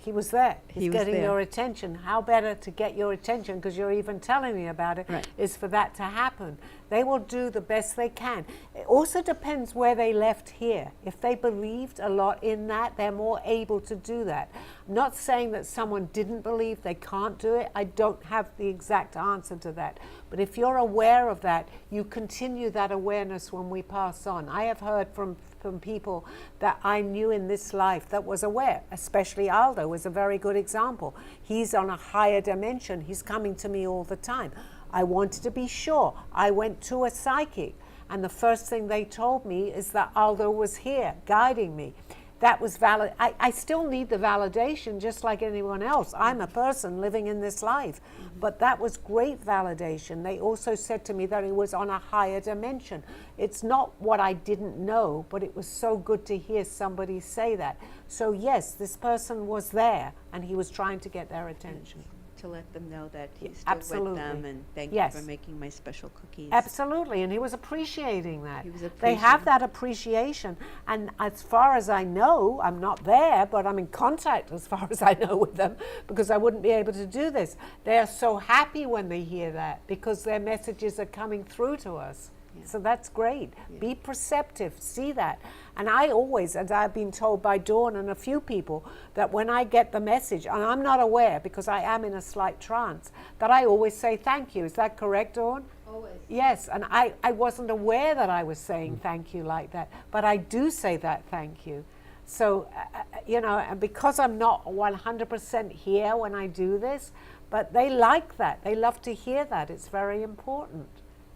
He was there. He's he was getting there. your attention. How better to get your attention, because you're even telling me about it, Right. is for that to happen. They will do the best they can. It also depends where they left here. If they believed a lot in that, they're more able to do that. I'm not saying that someone didn't believe they can't do it. I don't have the exact answer to that. But if you're aware of that, you continue that awareness when we pass on. I have heard from from people that I knew in this life that was aware, especially Aldo was a very good example. He's on a higher dimension. He's coming to me all the time. I wanted to be sure. I went to a psychic, and the first thing they told me is that Aldo was here guiding me. That was valid. I still need the validation just like anyone else. I'm a person living in this life. But that was great validation. They also said to me that it was on a higher dimension. It's not what I didn't know, but it was so good to hear somebody say that. So yes, this person was there and he was trying to get their attention. To let them know that he stood Absolutely. with them, and thank Yes. you for making my special cookies. Absolutely, and he was appreciating that. He was They have appreciating. that appreciation, and as far as I know, I'm not there, but I'm in contact as far as I know with them, because I wouldn't be able to do this. They are so happy when they hear that, because their messages are coming through to us. So that's great. Be perceptive, see that. And I always, as I've been told by Dawn and a few people, that when I get the message, and I'm not aware because I am in a slight trance, that I always say thank you. Is that correct, Dawn? Always. Yes, and I wasn't aware that I was saying thank you like that, but I do say that thank you. So, and because I'm not 100% here when I do this, but they like that. They love to hear that. It's very important.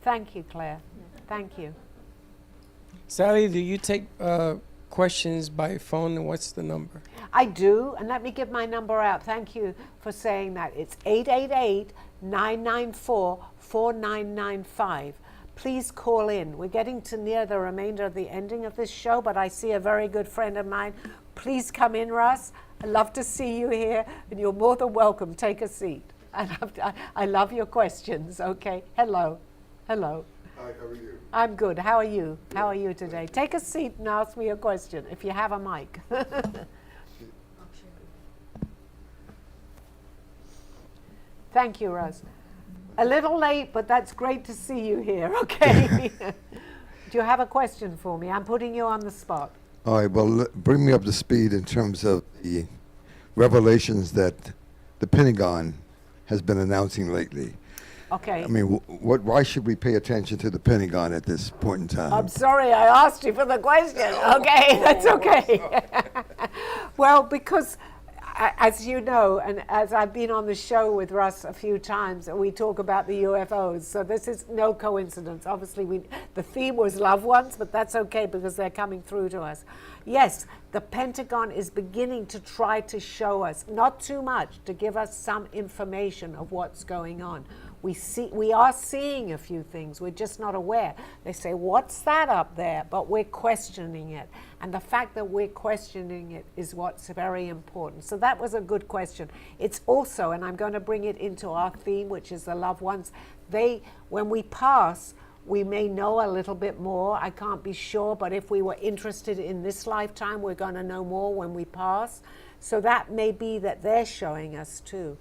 Thank you, Claire. Thank you. Sally, do you take questions by phone, and what's the number? I do, and let me give my number out. Thank you for saying that. It's 888-994-4995. Please call in. We're getting to near the remainder of the ending of this show, but I see a very good friend of mine. Please come in, Russ. I love to see you here, and you're more than welcome. Take a seat. I love your questions. Okay. Hello. Hello. Hi, how are you? I'm good. How are you? How are you today? Take a seat and ask me a question if you have a mic. Thank you, Russ. A little late, but that's great to see you here, okay? Do you have a question for me? I'm putting you on the spot. All right, well, bring me up to speed in terms of the revelations that the Pentagon has been announcing lately. Okay. I mean, why should we pay attention to the Pentagon at this point in time? I'm sorry I asked you for the question. Okay, that's okay. Well, because as you know, and as I've been on the show with Russ a few times, we talk about the UFOs. So this is no coincidence. Obviously, the theme was loved ones, but that's okay because they're coming through to us. Yes, the Pentagon is beginning to try to show us, not too much, to give us some information of what's going on. We are seeing a few things. We're just not aware. They say, what's that up there? But we're questioning it. And the fact that we're questioning it is what's very important. So that was a good question. It's also, and I'm going to bring it into our theme, which is the loved ones. When we pass, we may know a little bit more. I can't be sure, but if we were interested in this lifetime, we're going to know more when we pass. So that may be that they're showing us too.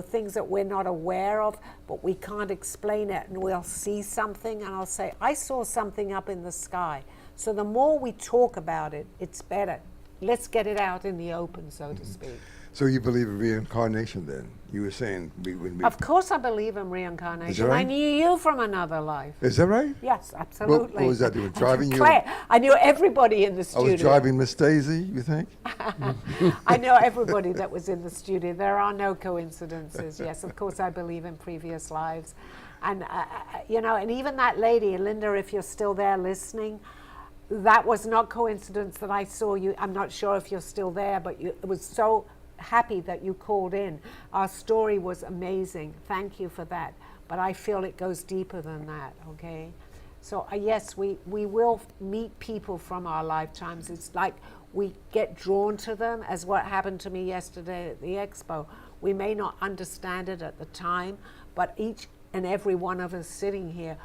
Things that we're not aware of, but we can't explain it, and we'll see something, and I'll say, I saw something up in the sky. So the more we talk about it, it's better. Let's get it out in the open, so to speak. So you believe in reincarnation then? You were saying Of course I believe in reincarnation. Is that right? I knew you from another life. Is that right? Yes, absolutely. What was that doing? Driving you? Claire, I knew everybody in the I studio. was driving Miss Daisy, you think? I know everybody that was in the studio. There are no coincidences. Yes, of course I believe in previous lives. And, and even that lady, Linda, if you're still there listening, that was not coincidence that I saw you. I'm not sure if you're still there, but it was so happy that you called in. Our story was amazing. Thank you for that. But I feel it goes deeper than that, okay? So yes, we will meet people from our lifetimes. It's like we get drawn to them, as what happened to me yesterday at the expo. We may not understand it at the time, but each and every one of us sitting here,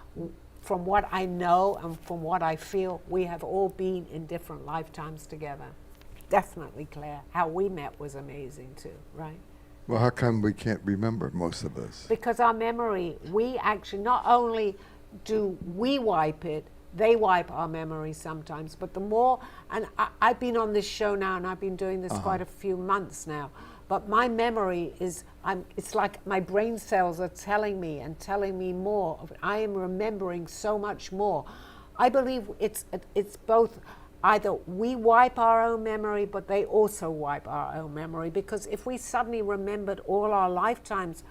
from what I know and from what I feel, we have all been in different lifetimes together. Definitely, Claire. How we met was amazing too, right? Well, how come we can't remember, most of us? Because our memory, we actually, not only do we wipe it, they wipe our memory sometimes, but the more, and I've been on this show now and I've been doing this quite a few months now, but my memory is, it's like my brain cells are telling me more. I am remembering so much more. I believe it's both either we wipe our own memory, but they also wipe our own memory, because if we suddenly remembered all our lifetimes,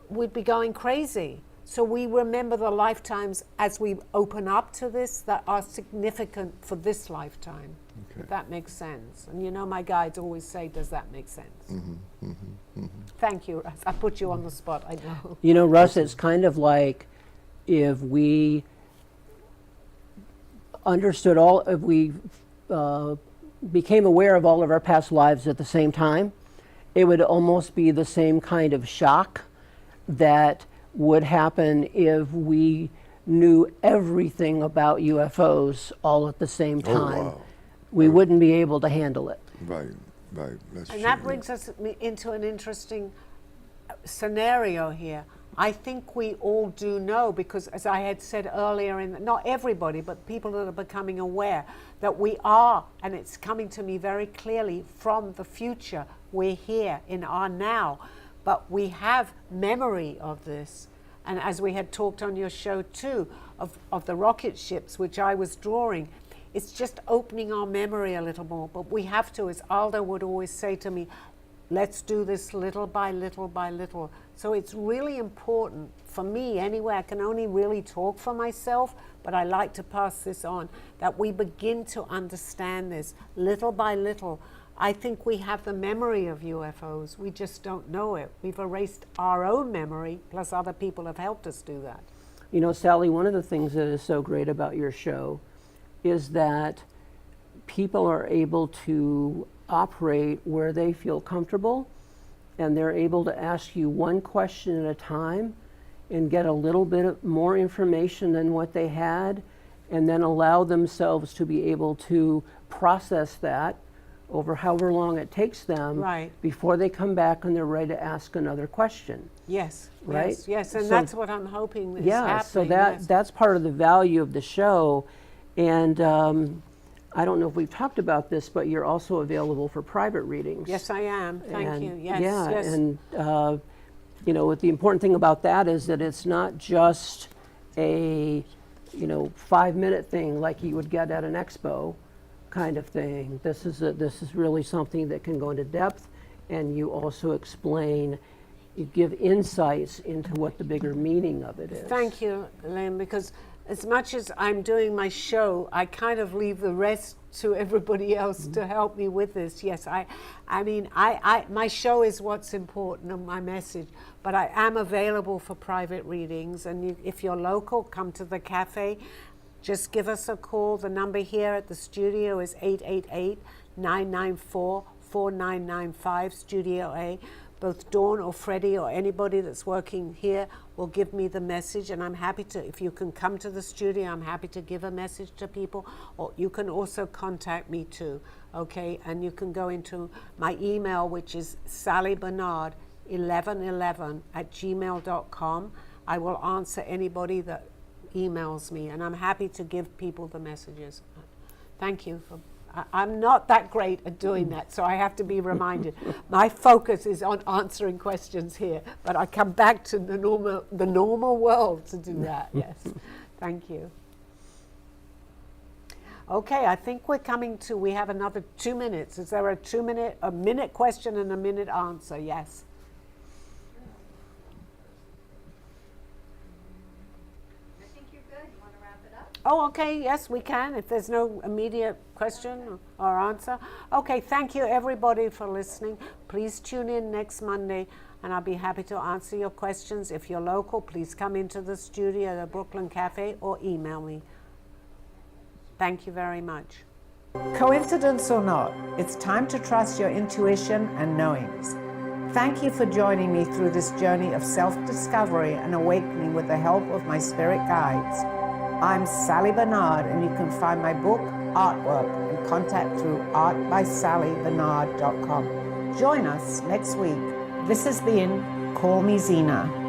we'd be going crazy. So we remember the lifetimes as we open up to this that are significant for this lifetime. Okay. If that makes sense. And you know, my guides always say, does that make sense? Mm-hmm, mm-hmm, mm-hmm. Thank you, Russ. I put you on the spot, I know. You know, Russ, it's kind of like if we understood all, if we became aware of all of our past lives at the same time, it would almost be the same kind of shock that would happen if we knew everything about UFOs all at the same time. Oh, wow. We wouldn't be able to handle it. Right, right. That's And true. that brings us into an interesting scenario here. I think we all do know, because as I had said earlier, not everybody, but people that are becoming aware that we are, and it's coming to me very clearly from the future, we're here in our now, but we have memory of this. And as we had talked on your show too, of the rocket ships, which I was drawing, it's just opening our memory a little more. But we have to, as Aldo would always say to me, let's do this little by little by little. So it's really important for me anyway. I can only really talk for myself, but I like to pass this on, that we begin to understand this little by little. I think we have the memory of UFOs. We just don't know it. We've erased our own memory, plus other people have helped us do that. You know, Sally, one of the things that is so great about your show is that people are able to operate where they feel comfortable, and they're able to ask you one question at a time and get a little bit more information than what they had, and then allow themselves to be able to process that over however long it takes them, Right. before they come back and they're ready to ask another question. Yes, Right? yes, yes, and So- that's what I'm hoping is Yeah, happening. so yes. that's part of the value of the show. And I don't know if we've talked about this, but you're also available for private readings. Yes, I am. Thank And, you. Yes, yeah, yes. and you know, the important thing about that is that it's not just a 5-minute thing like you would get at an expo kind of thing. This is really something that can go into depth, and you also explain, you give insights into what the bigger meaning of it is. Thank you, Lynn, because as much as I'm doing my show, I kind of leave the rest to everybody else to help me with this. Yes, I mean, my show is what's important and my message, but I am available for private readings. And if you're local, come to the cafe. Just give us a call. The number here at the studio is 888-994-4995, Studio A. Both Dawn or Freddie or anybody that's working here will give me the message, and I'm happy to, if you can come to the studio, I'm happy to give a message to people, or you can also contact me too, okay? And you can go into my email, which is sallybarnard1111@gmail.com. I will answer anybody that emails me, and I'm happy to give people the messages. Thank you for I'm not that great at doing that, so I have to be reminded. My focus is on answering questions here, but I come back to the normal world to do that. Yes, thank you. Okay, I think we're coming to. We have another 2 minutes. Is there a minute question and a minute answer? Yes. Oh, okay, yes, we can, if there's no immediate question or answer. Okay, thank you everybody for listening. Please tune in next Monday, and I'll be happy to answer your questions. If you're local, please come into the studio at the Brooklyn Cafe or email me. Thank you very much. Coincidence or not, it's time to trust your intuition and knowings. Thank you for joining me through this journey of self-discovery and awakening with the help of my spirit guides. I'm Sally Barnard, and you can find my book, artwork, and contact through artbysallybarnard.com. Join us next week. This has been Call Me Zena.